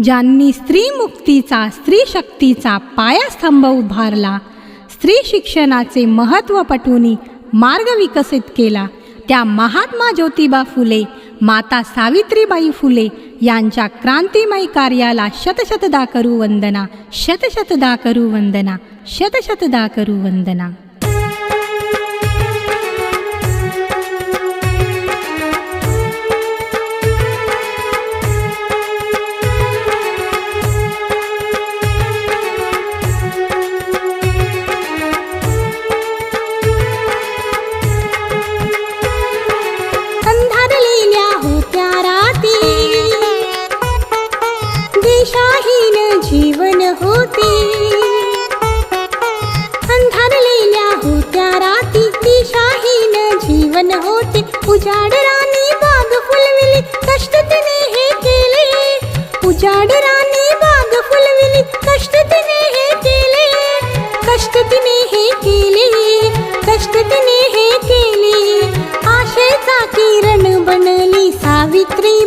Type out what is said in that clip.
ज्यांनी स्त्री मुक्तीचा, स्त्री शक्तीचा पायास्तंभ उभारला, स्त्री शिक्षणाचे महत्त्व पटवून मार्ग विकसित केला, त्या महात्मा ज्योतिबा फुले, माता सावित्रीबाई फुले यांच्या क्रांतिमय कार्याला शतशतदा करू वंदना, शतशतदा करू वंदना, शतशतदा करू वंदना. अंधारलेल्या होत्या राती, दिशाहीन जीवन होते. अंधारलेल्या होत्या राती, दिशाहीन जीवन होते. उजाड राणी बाग फुलविली, कष्ट तिने हे केले. उजाड राणी बाग फुलविली, कष्ट तिने हे केले. कष्ट तिने हे केले, कष्ट तिने हे केले. आशेचा किरण बनली सावित्री